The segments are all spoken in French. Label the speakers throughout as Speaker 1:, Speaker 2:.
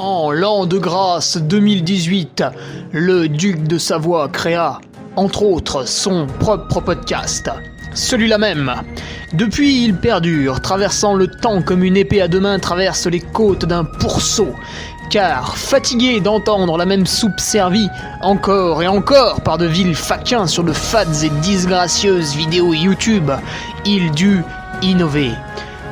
Speaker 1: En l'an de grâce 2018, le duc de Savoie créa, entre autres, son propre podcast. Celui-là même. Depuis, il perdure, traversant le temps comme une épée à deux mains traverse les côtes d'un pourceau. Car, fatigué d'entendre la même soupe servie, encore et encore par de vils faquins sur de fades et disgracieuses vidéos YouTube, il dut innover.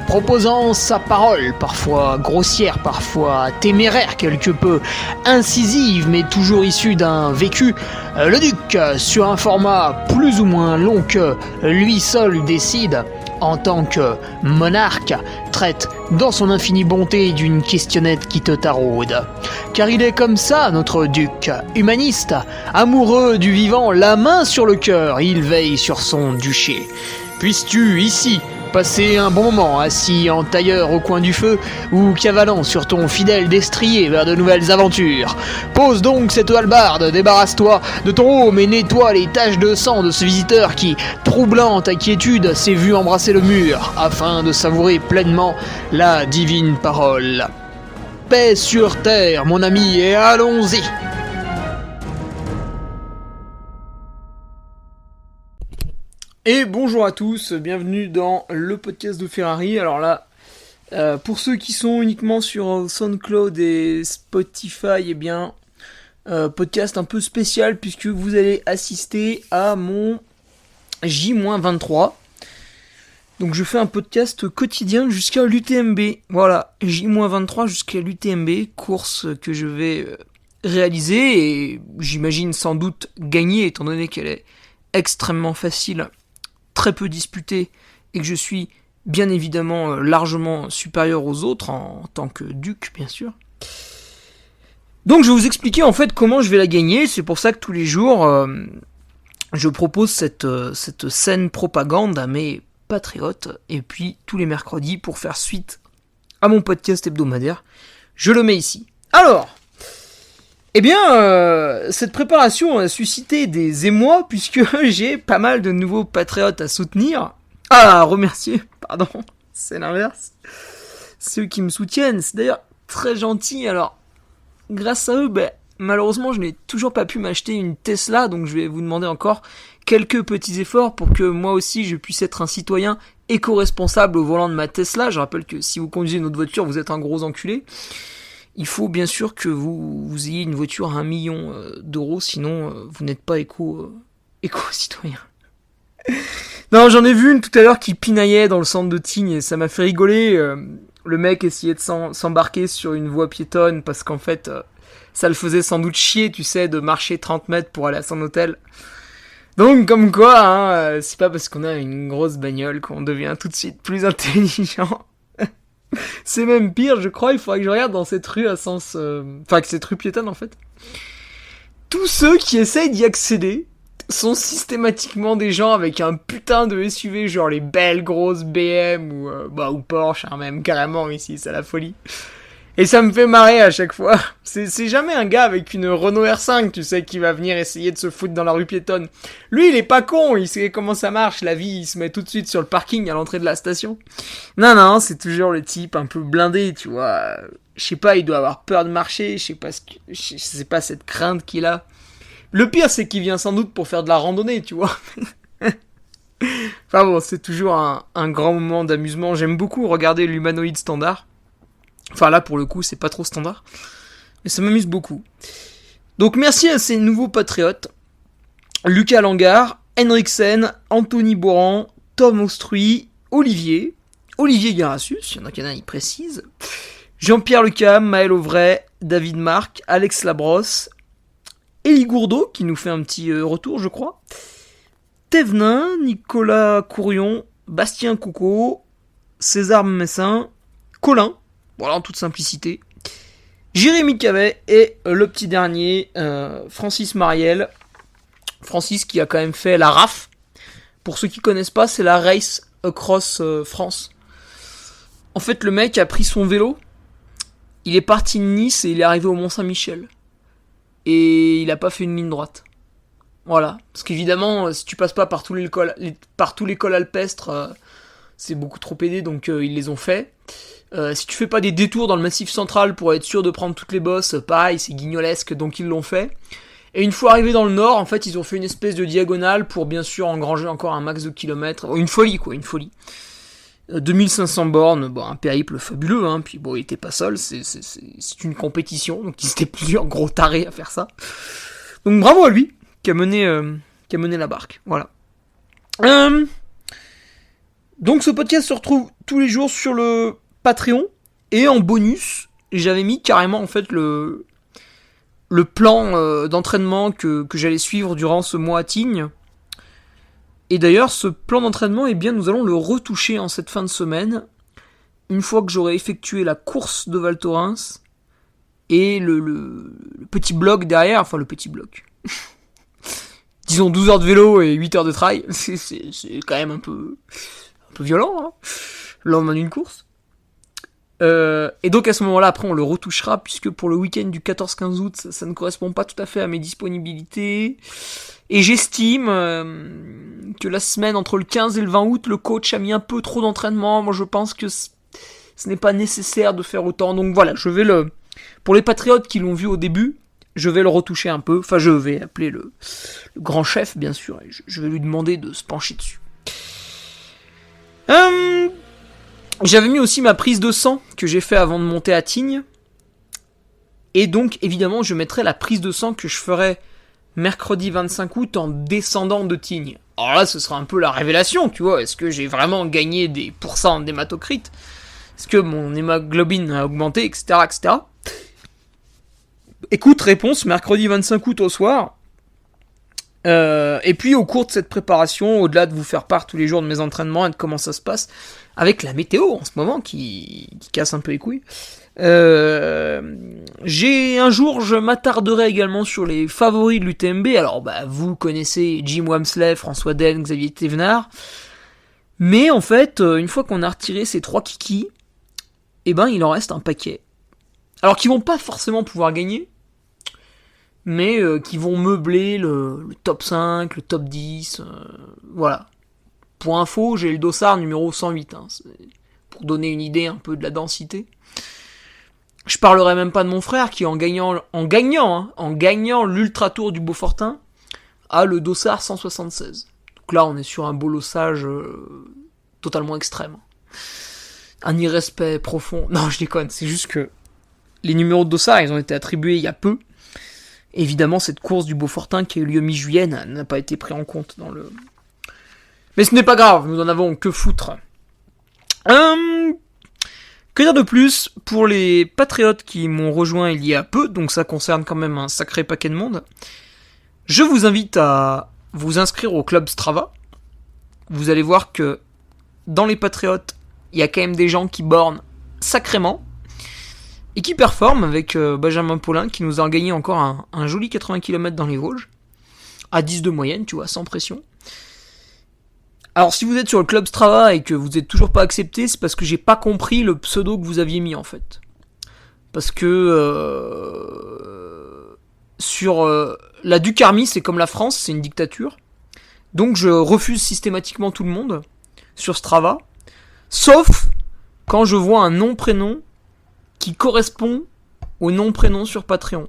Speaker 1: Proposant sa parole, parfois grossière, parfois téméraire quelque peu, incisive mais toujours issue d'un vécu, le duc, sur un format plus ou moins long que lui seul décide, en tant que monarque, traite dans son infinie bonté d'une questionnette qui te taraude. Car il est comme ça, notre duc, humaniste, amoureux du vivant, la main sur le cœur, il veille sur son duché. Puisses-tu, ici, passer un bon moment assis en tailleur au coin du feu ou cavalant sur ton fidèle destrier vers de nouvelles aventures. Pose donc cette hallebarde, débarrasse-toi de ton home et nettoie les taches de sang de ce visiteur qui, troublant ta quiétude, s'est vu embrasser le mur afin de savourer pleinement la divine parole. Paix sur terre, mon ami, et allons-y! Et bonjour à tous, bienvenue dans le podcast de Ferrari. Alors là, pour ceux qui sont uniquement sur SoundCloud et Spotify, eh bien, podcast un peu spécial puisque vous allez assister à mon J-23. Donc je fais un podcast quotidien jusqu'à l'UTMB. Voilà, J-23 jusqu'à l'UTMB, course que je vais réaliser et j'imagine sans doute gagner étant donné qu'elle est extrêmement facile, très peu disputé et que je suis bien évidemment largement supérieur aux autres en tant que duc bien sûr. Donc je vais vous expliquer en fait comment je vais la gagner. C'est pour ça que tous les jours je propose cette scène propagande à mes patriotes et puis tous les mercredis pour faire suite à mon podcast hebdomadaire, je le mets ici. Alors, eh bien, cette préparation a suscité des émois puisque j'ai pas mal de nouveaux patriotes à soutenir. Ah, à remercier, pardon, c'est l'inverse. Ceux qui me soutiennent, c'est d'ailleurs très gentil. Alors, grâce à eux, malheureusement, je n'ai toujours pas pu m'acheter une Tesla, donc je vais vous demander encore quelques petits efforts pour que moi aussi je puisse être un citoyen éco-responsable au volant de ma Tesla. Je rappelle que si vous conduisez une autre voiture, vous êtes un gros enculé. Il faut bien sûr que vous ayez une voiture à 1 million d'euros, sinon vous n'êtes pas éco-citoyen. Non, j'en ai vu une tout à l'heure qui pinaillait dans le centre de Tignes et ça m'a fait rigoler. Le mec essayait de s'embarquer sur une voie piétonne parce qu'en fait, ça le faisait sans doute chier, tu sais, de marcher 30 mètres pour aller à son hôtel. Donc, comme quoi, c'est pas parce qu'on a une grosse bagnole qu'on devient tout de suite plus intelligent. C'est même pire, je crois, il faudrait que je regarde dans cette rue à sens... Enfin, que cette rue piétonne, en fait. Tous ceux qui essayent d'y accéder sont systématiquement des gens avec un putain de SUV, genre les belles grosses BM ou Porsche, hein, même carrément ici, c'est la folie. Et ça me fait marrer à chaque fois. C'est jamais un gars avec une Renault R5, tu sais, qui va venir essayer de se foutre dans la rue piétonne. Lui, il est pas con, il sait comment ça marche, la vie, il se met tout de suite sur le parking à l'entrée de la station. Non, c'est toujours le type un peu blindé, tu vois. Je sais pas, il doit avoir peur de marcher, je sais pas cette crainte qu'il a. Le pire, c'est qu'il vient sans doute pour faire de la randonnée, tu vois. Enfin bon, c'est toujours un grand moment d'amusement. J'aime beaucoup regarder l'humanoïde standard. Enfin là, pour le coup, c'est pas trop standard. Mais ça m'amuse beaucoup. Donc merci à ces nouveaux patriotes. Lucas Langard, Henriksen, Anthony Boran, Tom Austruy, Olivier Garassus, il y en a qui il précise, Jean-Pierre Lecam, Maël Auvray, David Marc, Alex Labrosse, Élie Gourdeau, qui nous fait un petit retour, je crois, Thévenin, Nicolas Courion, Bastien Coucaud, César Messin, Colin, voilà, en toute simplicité, Jérémy Cavet et le petit dernier, Francis Mariel. Francis qui a quand même fait la RAF. Pour ceux qui connaissent pas, c'est la Race Across France. En fait, le mec a pris son vélo, il est parti de Nice et il est arrivé au Mont-Saint-Michel. Et il a pas fait une ligne droite. Voilà. Parce qu'évidemment, si tu passes pas par tout l'école alpestre, c'est beaucoup trop aidé, donc ils les ont fait. Si tu fais pas des détours dans le massif central pour être sûr de prendre toutes les bosses, pareil, c'est guignolesque, donc ils l'ont fait. Et une fois arrivés dans le nord, en fait, ils ont fait une espèce de diagonale pour bien sûr engranger encore un max de kilomètres. Une folie, quoi, une folie. 2500 bornes, bon, un périple fabuleux, hein, puis bon, il était pas seul, c'est une compétition, donc ils étaient plusieurs gros tarés à faire ça. Donc bravo à lui, qui a mené la barque, voilà. Donc ce podcast se retrouve tous les jours sur le Patreon, et en bonus, j'avais mis carrément en fait le plan d'entraînement que j'allais suivre durant ce mois à Tignes. Et d'ailleurs, ce plan d'entraînement, eh bien, nous allons le retoucher en cette fin de semaine, une fois que j'aurai effectué la course de Val Thorens et le petit bloc derrière, enfin le petit bloc. Disons 12 heures de vélo et 8 heures de trail, c'est quand même un peu violent, hein, lendemain d'une course. Et donc à ce moment-là, après on le retouchera, puisque pour le week-end du 14-15 août, ça ne correspond pas tout à fait à mes disponibilités. Et j'estime que la semaine entre le 15 et le 20 août, le coach a mis un peu trop d'entraînement. Moi je pense que ce n'est pas nécessaire de faire autant. Donc voilà, je vais pour les patriotes qui l'ont vu au début, je vais le retoucher un peu. Enfin, je vais appeler le grand chef, bien sûr, et je vais lui demander de se pencher dessus. J'avais mis aussi ma prise de sang que j'ai fait avant de monter à Tignes. Et donc, évidemment, je mettrai la prise de sang que je ferai mercredi 25 août en descendant de Tignes. Alors là, ce sera un peu la révélation, tu vois. Est-ce que j'ai vraiment gagné des pourcents d'hématocrit ? Est-ce que mon hémoglobine a augmenté, etc., etc. Écoute, réponse mercredi 25 août au soir. Et puis au cours de cette préparation, au-delà de vous faire part tous les jours de mes entraînements et de comment ça se passe, avec la météo en ce moment qui casse un peu les couilles, un jour je m'attarderai également sur les favoris de l'UTMB. Alors vous connaissez Jim Wamsley, François Den, Xavier Thévenard, mais en fait une fois qu'on a retiré ces 3 kikis, il en reste un paquet. Alors qui vont pas forcément pouvoir gagner, mais qui vont meubler le top 5, le top 10, voilà. Pour info, j'ai le dossard numéro 108, hein, pour donner une idée un peu de la densité. Je parlerai même pas de mon frère qui, en gagnant l'Ultra Tour du Beaufortin, a le dossard 176. Donc là, on est sur un bolossage totalement extrême. Un irrespect profond. Non, je déconne, c'est juste que les numéros de dossard, ils ont été attribués il y a peu. Évidemment, cette course du Beaufortin qui a eu lieu mi-juillet n'a pas été pris en compte dans le... Mais ce n'est pas grave, nous en avons que foutre. Que dire de plus pour les patriotes qui m'ont rejoint il y a peu, donc ça concerne quand même un sacré paquet de monde. Je vous invite à vous inscrire au club Strava. Vous allez voir que dans les patriotes, il y a quand même des gens qui bornent sacrément et qui performent, avec Benjamin Paulin qui nous a gagné encore un joli 80 km dans les Vosges, à 10 de moyenne, tu vois, sans pression. Alors si vous êtes sur le club Strava et que vous n'êtes toujours pas accepté, c'est parce que j'ai pas compris le pseudo que vous aviez mis en fait. Parce que sur la Ducarmie, c'est comme la France, c'est une dictature. Donc je refuse systématiquement tout le monde sur Strava, sauf quand je vois un nom-prénom qui correspond au nom-prénom sur Patreon.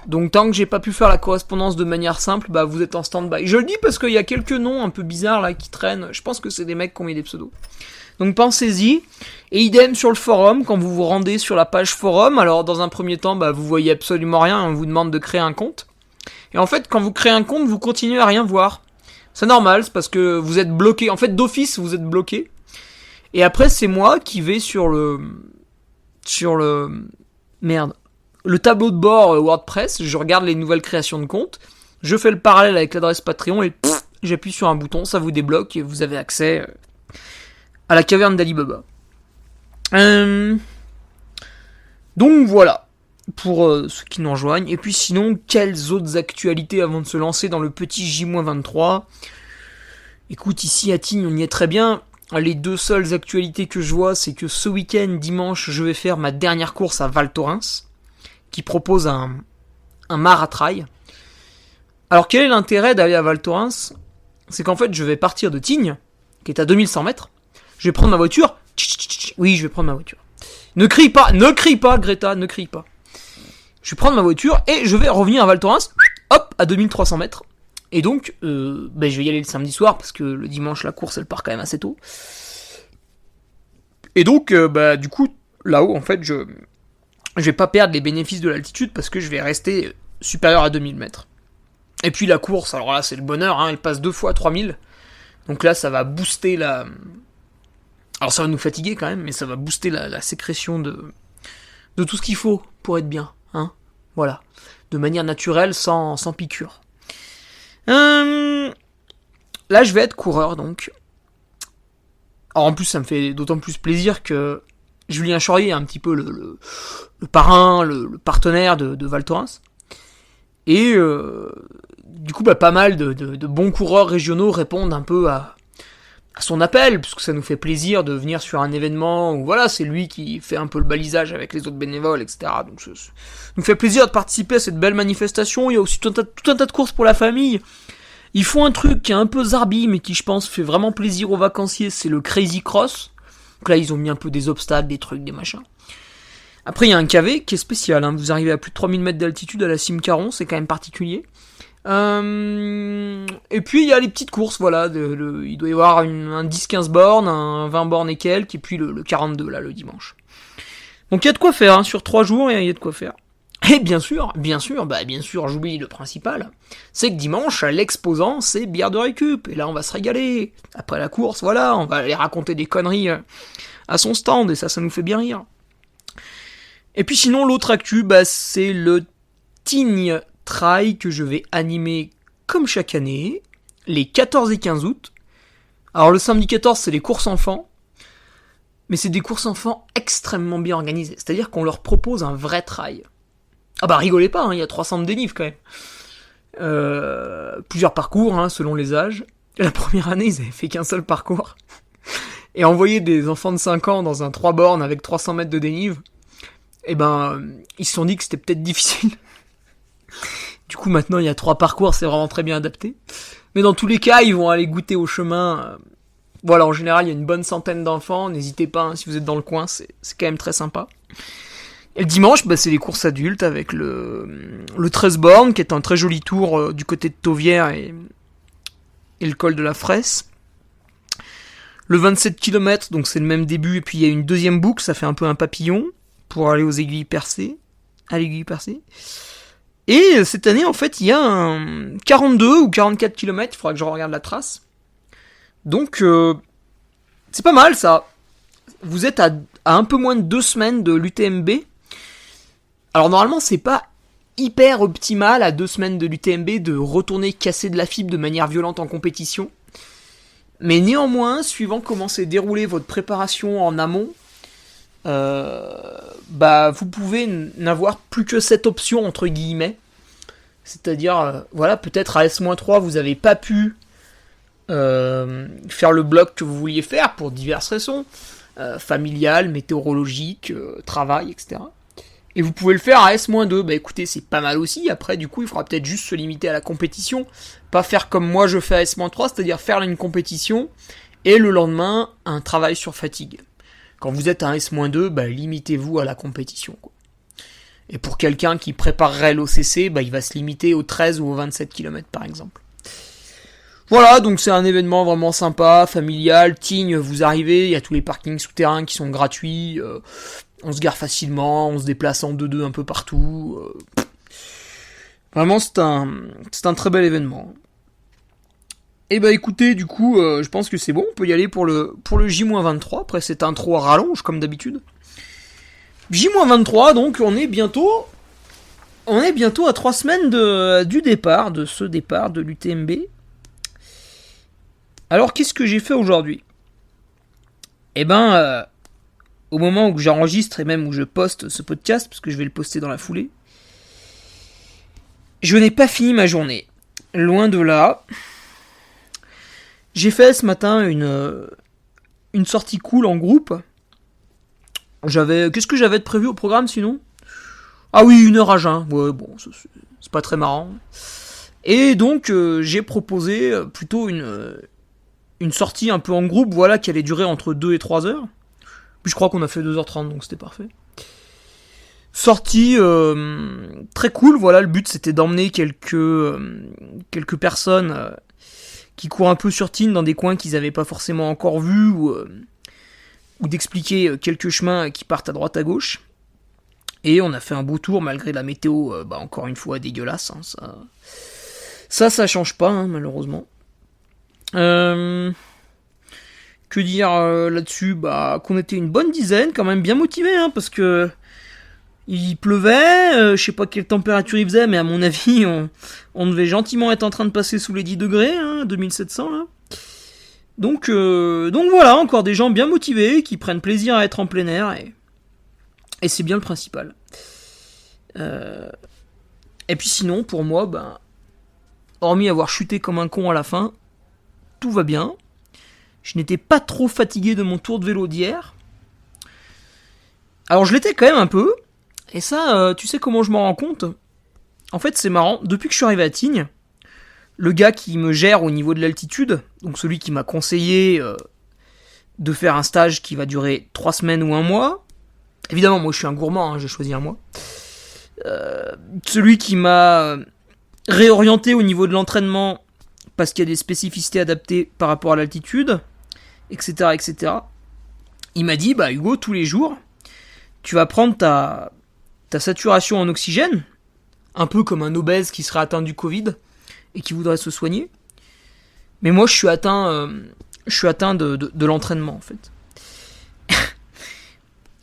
Speaker 1: Donc tant que j'ai pas pu faire la correspondance de manière simple, vous êtes en stand-by. Je le dis parce qu'il y a quelques noms un peu bizarres là qui traînent. Je pense que c'est des mecs qui ont mis des pseudos. Donc pensez-y. Et idem sur le forum, quand vous vous rendez sur la page forum, alors dans un premier temps, vous voyez absolument rien, on vous demande de créer un compte. Et en fait, quand vous créez un compte, vous continuez à rien voir. C'est normal, c'est parce que vous êtes bloqué. En fait, d'office, vous êtes bloqué. Et après, c'est moi qui vais sur le tableau de bord WordPress, je regarde les nouvelles créations de comptes, je fais le parallèle avec l'adresse Patreon et j'appuie sur un bouton, ça vous débloque et vous avez accès à la caverne d'Ali Baba. Donc voilà, pour ceux qui nous rejoignent. Et puis sinon, quelles autres actualités avant de se lancer dans le petit J-23 ? Écoute, ici à Tignes, on y est très bien. Les 2 seules actualités que je vois, c'est que ce week-end, dimanche, je vais faire ma dernière course à Val Thorens, qui propose un maratrail. Alors quel est l'intérêt d'aller à Val Thorens ? C'est qu'en fait je vais partir de Tignes, qui est à 2100 mètres, je vais prendre ma voiture, Oui, je vais prendre ma voiture. Ne crie pas, Greta, ne crie pas. Je vais prendre ma voiture et je vais revenir à Val Thorens, hop, à 2300 mètres. Et donc, je vais y aller le samedi soir parce que le dimanche, la course, elle part quand même assez tôt. Et donc, du coup, là-haut, en fait, je vais pas perdre les bénéfices de l'altitude parce que je vais rester supérieur à 2000 mètres. Et puis la course, alors là, c'est le bonheur, hein, elle passe 2 fois 3000. Donc là, ça va booster la... Alors ça va nous fatiguer quand même, mais ça va booster la sécrétion de tout ce qu'il faut pour être bien, hein. Voilà. De manière naturelle, sans piqûre. Là, je vais être coureur, donc. Alors en plus, ça me fait d'autant plus plaisir que Julien Chaurier est un petit peu le parrain, le partenaire de Val Thorens. Et du coup, pas mal de bons coureurs régionaux répondent un peu à son appel, puisque ça nous fait plaisir de venir sur un événement où voilà, c'est lui qui fait un peu le balisage avec les autres bénévoles, etc. Donc ça nous fait plaisir de participer à cette belle manifestation. Il y a aussi tout un tas de courses pour la famille. Ils font un truc qui est un peu zarbi, mais qui je pense fait vraiment plaisir aux vacanciers, c'est le Crazy Cross. Donc là, ils ont mis un peu des obstacles, des trucs, des machins. Après, il y a un KV qui est spécial, hein. Vous arrivez à plus de 3000 mètres d'altitude à la Cime Caron, c'est quand même particulier. Et puis il y a les petites courses, voilà, il doit y avoir un 10-15 bornes, un 20 bornes et quelques, et puis le 42 là le dimanche. Donc il y a de quoi faire, hein, sur 3 jours, il y a de quoi faire. Et bien sûr, j'oublie le principal, c'est que dimanche, l'exposant, c'est bière de récup, et là on va se régaler. Après la course, voilà, on va aller raconter des conneries à son stand, et ça nous fait bien rire. Et puis sinon, l'autre actu, c'est le Tignes Trail que je vais animer comme chaque année, les 14 et 15 août. Alors le samedi 14, c'est les courses enfants, mais c'est des courses enfants extrêmement bien organisées, c'est-à-dire qu'on leur propose un vrai trail. Ah bah rigolez pas, hein, il y a 300 de dénives quand même. Plusieurs parcours, hein, selon les âges. La première année, ils avaient fait qu'un seul parcours. Et envoyer des enfants de 5 ans dans un 3 bornes avec 300 mètres de dénive, ils se sont dit que c'était peut-être difficile. Du coup, maintenant, il y a 3 parcours, c'est vraiment très bien adapté. Mais dans tous les cas, ils vont aller goûter au chemin. Voilà, en général, il y a une bonne centaine d'enfants. N'hésitez pas, hein, si vous êtes dans le coin, c'est quand même très sympa. Et le dimanche, c'est les courses adultes avec le 13 bornes, qui est un très joli tour du côté de Tauvière et le col de la Fresse. Le 27 km, donc c'est le même début, et puis il y a une deuxième boucle, ça fait un peu un papillon, pour aller aux aiguilles percées. À l'aiguille percée. Et cette année, en fait, il y a un 42 ou 44 km, il faudra que je regarde la trace. Donc, c'est pas mal, ça. Vous êtes à un peu moins de 2 semaines de l'UTMB. Alors, normalement, c'est pas hyper optimal à 2 semaines de l'UTMB de retourner casser de la fibre de manière violente en compétition. Mais néanmoins, suivant comment s'est déroulée votre préparation en amont, vous pouvez n'avoir plus que cette option entre guillemets, c'est-à-dire peut-être à S-3 vous avez pas pu faire le bloc que vous vouliez faire pour diverses raisons, familiales, météorologiques, travail, etc. Et vous pouvez le faire à S-2, écoutez, c'est pas mal aussi. Après, du coup, il faudra peut-être juste se limiter à la compétition, pas faire comme moi je fais à S-3, c'est-à-dire faire une compétition et le lendemain un travail sur fatigue. Quand vous êtes à S-2, limitez-vous à la compétition, quoi. Et pour quelqu'un qui préparerait l'OCC, il va se limiter aux 13 ou aux 27 km par exemple. Voilà, donc c'est un événement vraiment sympa, familial. Tignes, vous arrivez, il y a tous les parkings souterrains qui sont gratuits. On se gare facilement, on se déplace en 2-2 un peu partout. Vraiment, c'est un très bel événement. Et écoutez, du coup, je pense que c'est bon, on peut y aller pour le J-23. Après, c'est un trop à rallonge, comme d'habitude. J-23, donc, on est bientôt à 3 semaines du départ, de ce départ de l'UTMB. Alors, qu'est-ce que j'ai fait aujourd'hui ? Au moment où j'enregistre et même où je poste ce podcast, parce que je vais le poster dans la foulée, je n'ai pas fini ma journée. Loin de là. J'ai fait ce matin une sortie cool en groupe. Qu'est-ce que j'avais de prévu au programme sinon ? Ah oui, 1 heure à jeun. Ouais, bon, c'est pas très marrant. Et donc, j'ai proposé plutôt une sortie un peu en groupe, qui allait durer entre 2 et 3 heures. Puis je crois qu'on a fait 2h30, donc c'était parfait. Sortie très cool, voilà, le but c'était d'emmener quelques personnes qui courent un peu sur Tignes dans des coins qu'ils n'avaient pas forcément encore vus, ou d'expliquer quelques chemins qui partent à droite à gauche. Et on a fait un beau tour malgré la météo, encore une fois dégueulasse, hein, ça change pas, hein, malheureusement. Que dire là-dessus, qu'on était une bonne dizaine, quand même bien motivés, hein, parce que il pleuvait, je sais pas quelle température il faisait, mais à mon avis, on devait gentiment être en train de passer sous les 10 degrés, hein, 2700 là. Donc voilà, encore des gens bien motivés, qui prennent plaisir à être en plein air, et c'est bien le principal. Et puis sinon, pour moi, hormis avoir chuté comme un con à la fin, tout va bien. Je n'étais pas trop fatigué de mon tour de vélo d'hier. Alors je l'étais quand même un peu, et ça, tu sais comment je m'en rends compte ? En fait, c'est marrant, depuis que je suis arrivé à Tignes, le gars qui me gère au niveau de l'altitude, donc celui qui m'a conseillé de faire un stage qui va durer 3 semaines ou 1 mois, évidemment, moi je suis un gourmand, hein, j'ai choisi 1 mois, celui qui m'a réorienté au niveau de l'entraînement parce qu'il y a des spécificités adaptées par rapport à l'altitude, etc., etc., il m'a dit, Hugo, tous les jours, tu vas prendre ta saturation en oxygène, un peu comme un obèse qui serait atteint du Covid et qui voudrait se soigner. Mais moi, je suis atteint de l'entraînement, en fait.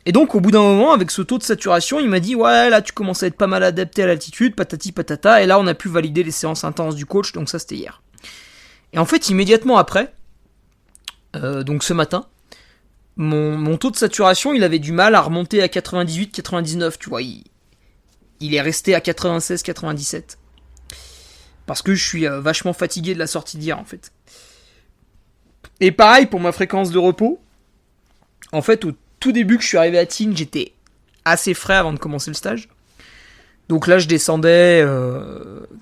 Speaker 1: Et donc, au bout d'un moment, avec ce taux de saturation, il m'a dit, ouais, là, tu commences à être pas mal adapté à l'altitude, patati patata, et là, on a pu valider les séances intenses du coach, donc ça, c'était hier. Et en fait, immédiatement après, donc ce matin, mon taux de saturation, il avait du mal à remonter à 98-99, tu vois, il est resté à 96-97. Parce que je suis vachement fatigué de la sortie d'hier, en fait. Et pareil pour ma fréquence de repos. En fait, au tout début que je suis arrivé à Tignes, j'étais assez frais avant de commencer le stage. Donc là, je descendais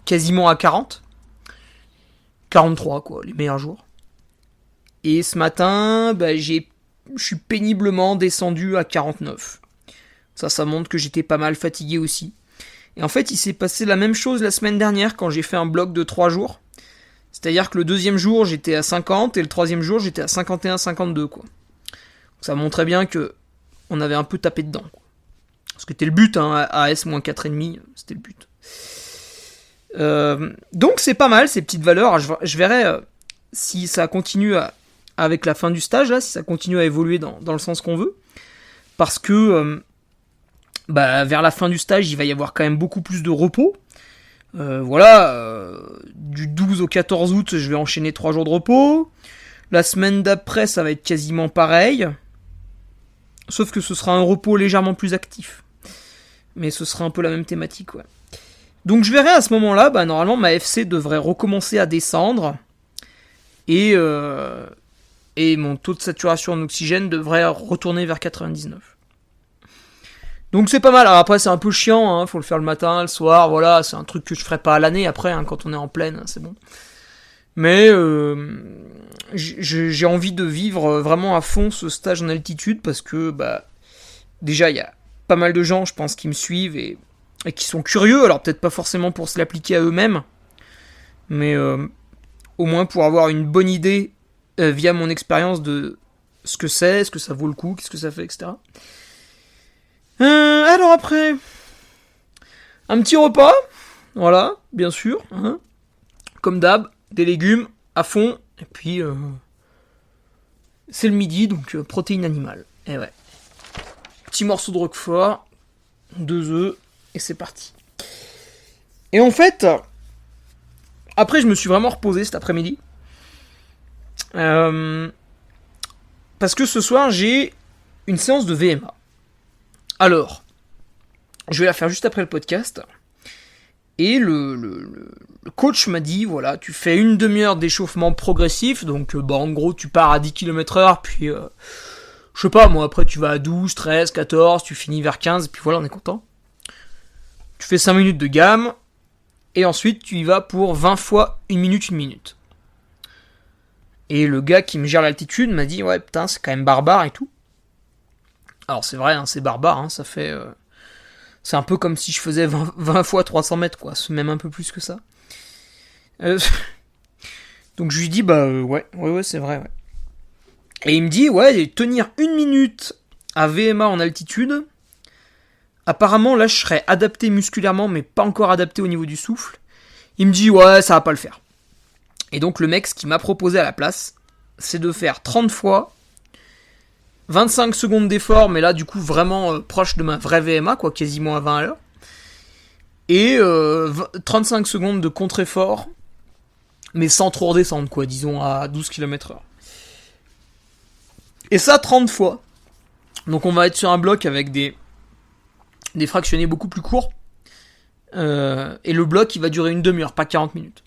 Speaker 1: quasiment à 40. 43, quoi, les meilleurs jours. Et ce matin, je suis péniblement descendu à 49. Ça montre que j'étais pas mal fatigué aussi. Et en fait, il s'est passé la même chose la semaine dernière quand j'ai fait un bloc de 3 jours. C'est-à-dire que le deuxième jour, j'étais à 50 et le troisième jour, j'étais à 51-52, quoi. Ça montrait bien que on avait un peu tapé dedans, quoi. Parce que c'était le but, hein, AS moins 4,5, c'était le but. Donc c'est pas mal, ces petites valeurs. Je verrai si ça continue avec la fin du stage, là, si ça continue à évoluer dans le sens qu'on veut. Parce que vers la fin du stage, il va y avoir quand même beaucoup plus de repos. Du 12 au 14 août, je vais enchaîner 3 jours de repos. La semaine d'après, ça va être quasiment pareil. Sauf que ce sera un repos légèrement plus actif. Mais ce sera un peu la même thématique, ouais. Donc je verrai à ce moment-là, normalement ma FC devrait recommencer à descendre. Et mon taux de saturation en oxygène devrait retourner vers 99. Donc c'est pas mal. Alors après c'est un peu chiant, faut le faire le matin, le soir, voilà, c'est un truc que je ferai pas à l'année après, quand on est en pleine, c'est bon. Mais j'ai envie de vivre vraiment à fond ce stage en altitude parce que déjà il y a pas mal de gens, je pense, qui me suivent et qui sont curieux, alors peut-être pas forcément pour se l'appliquer à eux-mêmes, mais au moins pour avoir une bonne idée via mon expérience de ce que c'est, ce que ça vaut le coup, qu'est-ce que ça fait, etc. Alors après, un petit repas, voilà, bien sûr, hein, comme d'hab, des légumes à fond, et puis c'est le midi, donc protéines animales, et ouais. Petit morceau de roquefort, 2 œufs, et c'est parti. Et en fait, après je me suis vraiment reposé cet après-midi, parce que ce soir j'ai une séance de VMA. Alors, je vais la faire juste après le podcast. Et le coach m'a dit, voilà, tu fais une demi-heure d'échauffement progressif. Donc, en gros, tu pars à 10 km/h, puis, je sais pas, moi, après, tu vas à 12, 13, 14, tu finis vers 15, et puis voilà, on est content. Tu fais 5 minutes de gamme, et ensuite, tu y vas pour 20 fois 1 minute, 1 minute. Et le gars qui me gère l'altitude m'a dit, ouais, putain, c'est quand même barbare et tout. Alors c'est vrai, hein, c'est barbare, hein, ça fait... c'est un peu comme si je faisais 20 fois 300 mètres, quoi. C'est même un peu plus que ça. Euh, donc je lui dis, ouais, c'est vrai, ouais. Et il me dit, ouais, tenir 1 minute à VMA en altitude, apparemment là je serais adapté musculairement, mais pas encore adapté au niveau du souffle. Il me dit, ouais, ça va pas le faire. Et donc le mec, ce qu'il m'a proposé à la place, c'est de faire 30 fois 25 secondes d'effort, mais là du coup vraiment proche de ma vraie VMA, quoi, quasiment à 20 à l'heure. Et 35 secondes de contre-effort, mais sans trop redescendre, quoi, disons à 12 km/h. Et ça 30 fois. Donc on va être sur un bloc avec des fractionnés beaucoup plus courts. Et le bloc il va durer une demi-heure, pas 40 minutes.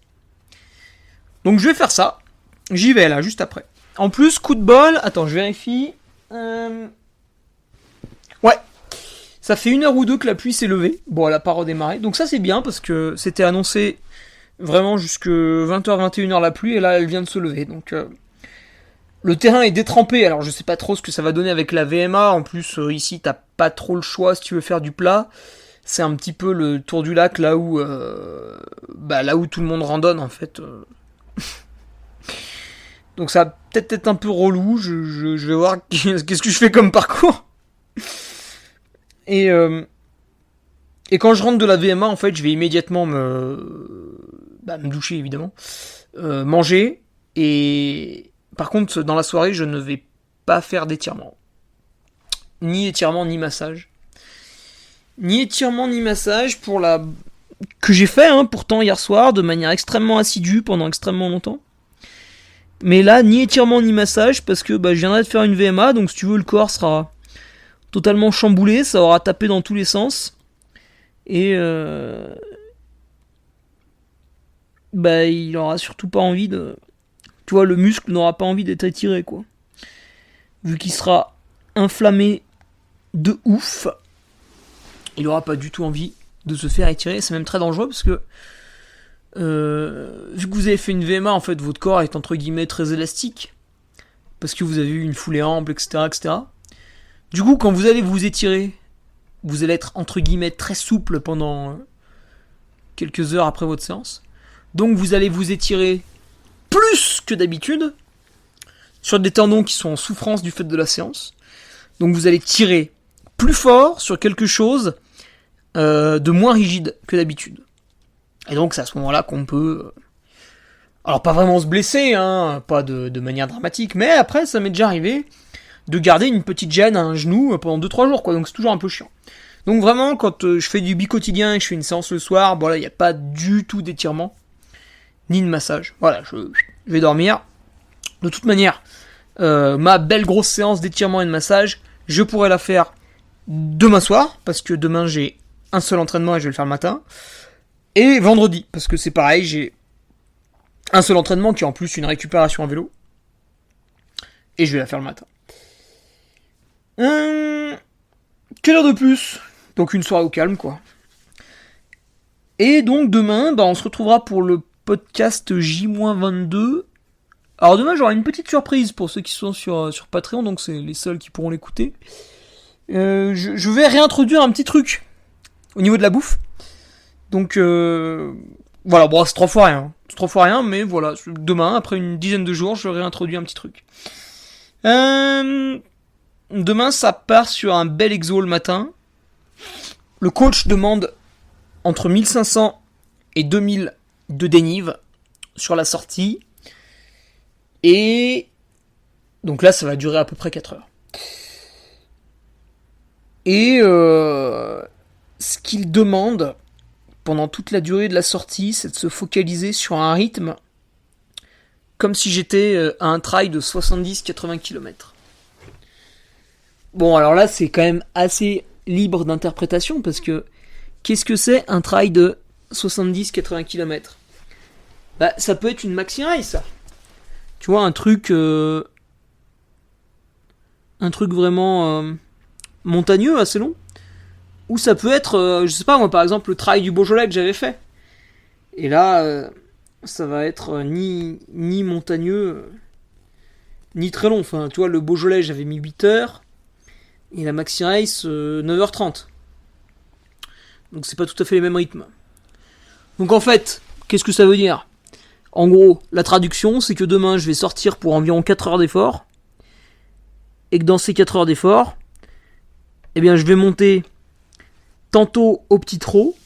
Speaker 1: Donc je vais faire ça. J'y vais là, juste après. En plus, coup de bol, attends, je vérifie. Ouais, ça fait 1 heure ou 2 que la pluie s'est levée. Bon, elle a pas redémarré. Donc ça c'est bien parce que c'était annoncé vraiment jusque 20h, 21h la pluie. Et là elle vient de se lever. Donc le terrain est détrempé. Alors je sais pas trop ce que ça va donner avec la VMA. En plus ici t'as pas trop le choix si tu veux faire du plat. C'est un petit peu le tour du lac là où là où tout le monde randonne en fait. Donc ça va peut-être être un peu relou. Je vais voir qu'est-ce que je fais comme parcours. Et quand je rentre de la VMA, en fait, je vais immédiatement me doucher, évidemment, manger, et par contre, dans la soirée, je ne vais pas faire d'étirement. Ni étirement, ni massage. Ni étirement, ni massage pour la... que j'ai fait, hein, pourtant, hier soir, de manière extrêmement assidue, pendant extrêmement longtemps. Mais là, ni étirement, ni massage, parce que je viendrai de faire une VMA, donc si tu veux, le corps sera totalement chamboulé, ça aura tapé dans tous les sens. Et il aura surtout pas envie de... Tu vois, le muscle n'aura pas envie d'être étiré, quoi. Vu qu'il sera inflammé de ouf, il aura pas du tout envie de se faire étirer. C'est même très dangereux parce que vu que vous avez fait une VMA, en fait, votre corps est entre guillemets très élastique. Parce que vous avez eu une foulée ample, etc., etc. Du coup, quand vous allez vous étirer, vous allez être entre guillemets très souple pendant quelques heures après votre séance. Donc vous allez vous étirer plus que d'habitude sur des tendons qui sont en souffrance du fait de la séance. Donc vous allez tirer plus fort sur quelque chose de moins rigide que d'habitude. Et donc c'est à ce moment-là qu'on peut... alors pas vraiment se blesser, hein, pas de manière dramatique, mais après ça m'est déjà arrivé de garder une petite gêne à un genou pendant 2-3 jours, quoi, donc c'est toujours un peu chiant. Donc vraiment, quand je fais du bi-quotidien et que je fais une séance le soir, il n'y a pas du tout d'étirement, ni de massage. Voilà, je vais dormir. De toute manière, ma belle grosse séance d'étirement et de massage, je pourrais la faire demain soir, parce que demain j'ai un seul entraînement et je vais le faire le matin. Et vendredi, parce que c'est pareil, j'ai un seul entraînement qui est en plus une récupération à vélo. Et je vais la faire le matin. Quelle heure de plus? Donc une soirée au calme, quoi. Et donc demain, on se retrouvera pour le podcast J-22. Alors demain, j'aurai une petite surprise pour ceux qui sont sur Patreon, donc c'est les seuls qui pourront l'écouter. Je vais réintroduire un petit truc au niveau de la bouffe. Donc voilà, bon, c'est 3 fois rien. C'est 3 fois rien, mais voilà, demain, après une dizaine de jours, je réintroduis un petit truc. Demain, ça part sur un bel exo le matin. Le coach demande entre 1500 et 2000 de dénive sur la sortie. Et donc là, ça va durer à peu près 4 heures. Et ce qu'il demande pendant toute la durée de la sortie, c'est de se focaliser sur un rythme comme si j'étais à un trail de 70-80 km. Bon, alors là, c'est quand même assez libre d'interprétation, parce que qu'est-ce que c'est un trail de 70-80 km? Ça peut être une maxi race, ça. Tu vois, un truc vraiment montagneux, assez long. Ou ça peut être, je sais pas moi, par exemple, le trail du Beaujolais que j'avais fait. Et là, ça va être ni montagneux, ni très long. Enfin, tu vois, le Beaujolais, j'avais mis 8 heures. et la Maxi Race 9h30. Donc c'est pas tout à fait les mêmes rythmes. Donc en fait, qu'est-ce que ça veut dire ? En gros, la traduction, c'est que demain, je vais sortir pour environ 4 heures d'effort. Et que dans ces 4 heures d'effort, eh bien, je vais monter tantôt au petit trot,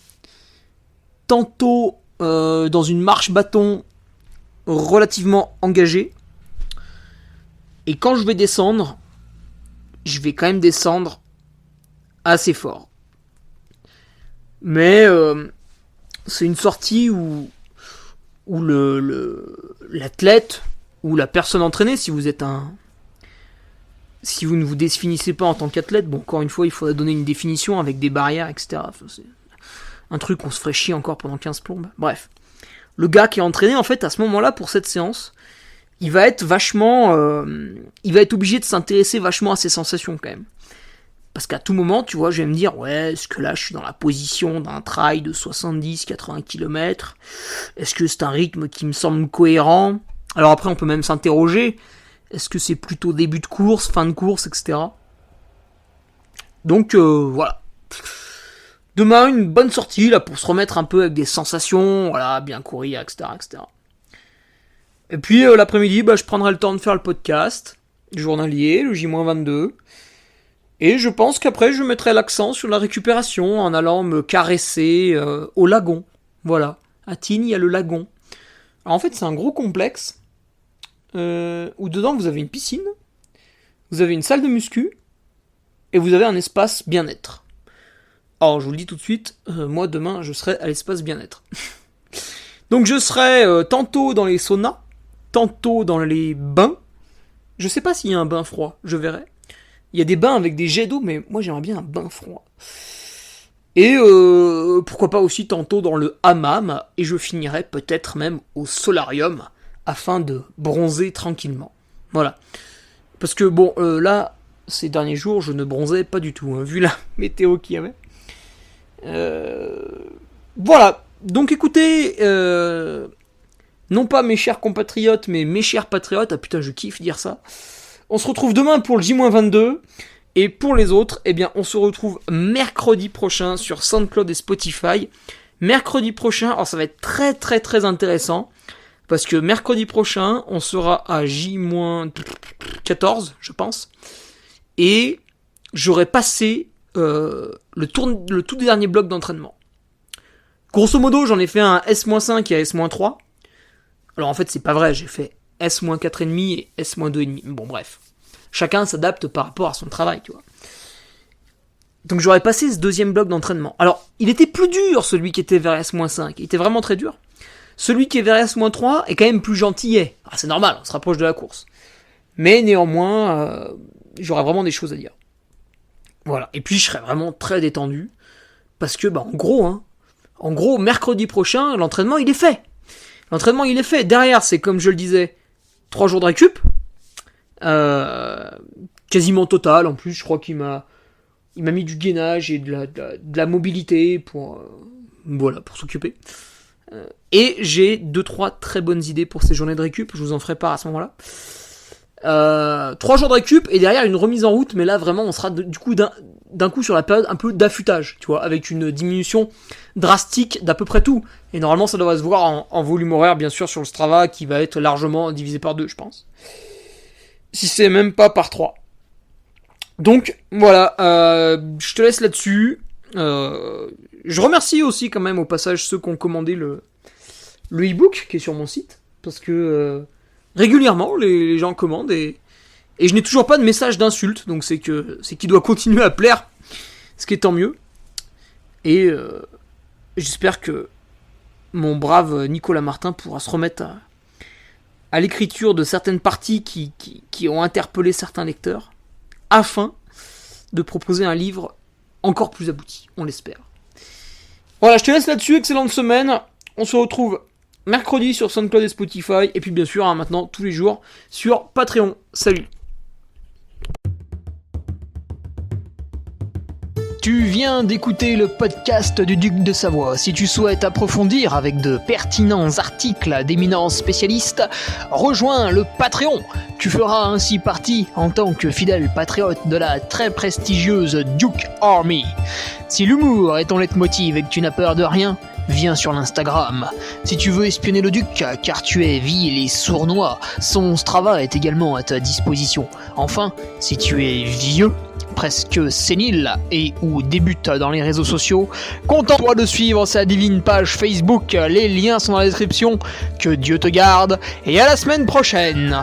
Speaker 1: tantôt dans une marche bâton relativement engagée. Et quand je vais descendre, je vais quand même descendre assez fort. Mais c'est une sortie où l'athlète ou la personne entraînée, si vous ne vous définissez pas en tant qu'athlète, bon, encore une fois, il faudrait donner une définition avec des barrières, etc. Enfin, c'est un truc qu'on se ferait chier encore pendant 15 plombes. Bref. Le gars qui est entraîné, en fait, à ce moment-là, pour cette séance, il va être obligé de s'intéresser vachement à ses sensations, quand même. Parce qu'à tout moment, tu vois, je vais me dire, ouais, est-ce que là, je suis dans la position d'un trail de 70-80 km ? Est-ce que c'est un rythme qui me semble cohérent ? Alors après, on peut même s'interroger, est-ce que c'est plutôt début de course, fin de course, etc. Donc, voilà. Demain, une bonne sortie, là, pour se remettre un peu avec des sensations, voilà, bien courir, etc., etc. Et puis, l'après-midi, je prendrai le temps de faire le podcast journalier, le J-22. Et je pense qu'après, je mettrai l'accent sur la récupération en allant me caresser au lagon. Voilà. À Tignes, il y a le lagon. Alors en fait, c'est un gros complexe où dedans, vous avez une piscine, vous avez une salle de muscu, et vous avez un espace bien-être. Alors, je vous le dis tout de suite, moi, demain, je serai à l'espace bien-être. Donc, je serai tantôt dans les saunas, tantôt dans les bains. Je sais pas s'il y a un bain froid, je verrai. Il y a des bains avec des jets d'eau, mais moi j'aimerais bien un bain froid. Et pourquoi pas aussi tantôt dans le hammam, et je finirai peut-être même au solarium, afin de bronzer tranquillement. Voilà. Parce que bon, là, ces derniers jours, je ne bronzais pas du tout, hein, vu la météo qu'il y avait. Voilà. Donc écoutez, non pas mes chers compatriotes, mais mes chers patriotes, ah putain, je kiffe dire ça. On se retrouve demain pour le J-22. Et pour les autres, eh bien, on se retrouve mercredi prochain sur SoundCloud et Spotify. Mercredi prochain, alors ça va être très très très intéressant. Parce que mercredi prochain, on sera à J-14, je pense. Et j'aurai passé le tout dernier bloc d'entraînement. Grosso modo, j'en ai fait un S-5 et un S-3. Alors en fait, c'est pas vrai, j'ai fait S-4,5 et S-2,5. Bon, bref. Chacun s'adapte par rapport à son travail, tu vois. Donc j'aurais passé ce deuxième bloc d'entraînement. Alors, il était plus dur, celui qui était vers S-5. Il était vraiment très dur. Celui qui est vers S-3 est quand même plus gentillet. Ah, c'est normal, on se rapproche de la course. Mais néanmoins, j'aurais vraiment des choses à dire. Voilà. Et puis, je serais vraiment très détendu. Parce que, en gros, mercredi prochain, l'entraînement, il est fait. Derrière, c'est comme je le disais, 3 jours de récup. Quasiment total. En plus, je crois qu'il m'a mis du gainage et de la mobilité pour s'occuper. Et j'ai 2-3 très bonnes idées pour ces journées de récup. Je vous en ferai part à ce moment-là. 3 jours de récup et derrière une remise en route. Mais là, vraiment, on sera du coup d'un coup sur la période un peu d'affûtage, tu vois, avec une diminution drastique d'à peu près tout. Et normalement, ça devrait se voir en volume horaire, bien sûr, sur le Strava, qui va être largement divisé par 2, je pense. Si c'est même pas par 3. Donc, voilà, je te laisse là-dessus. Je remercie aussi quand même au passage ceux qui ont commandé le e-book qui est sur mon site. Parce que régulièrement, les gens commandent et je n'ai toujours pas de message d'insulte. Donc c'est qu'il doit continuer à plaire. Ce qui est tant mieux. Et j'espère que mon brave Nicolas Martin pourra se remettre à l'écriture de certaines parties qui ont interpellé certains lecteurs, afin de proposer un livre encore plus abouti, on l'espère. Voilà, je te laisse là-dessus, excellente semaine, on se retrouve mercredi sur SoundCloud et Spotify, et puis bien sûr, maintenant, tous les jours, sur Patreon. Salut! Tu viens d'écouter le podcast du Duc de Savoie. Si tu souhaites approfondir avec de pertinents articles d'éminents spécialistes, rejoins le Patreon. Tu feras ainsi partie, en tant que fidèle patriote, de la très prestigieuse Duke Army. Si l'humour est ton leitmotiv et que tu n'as peur de rien, viens sur l'Instagram. Si tu veux espionner le Duc, car tu es vil et sournois, son Strava est également à ta disposition. Enfin, si tu es vieux, presque sénile et ou débute dans les réseaux sociaux, contente-toi de suivre sa divine page Facebook, les liens sont dans la description. Que Dieu te garde et à la semaine prochaine.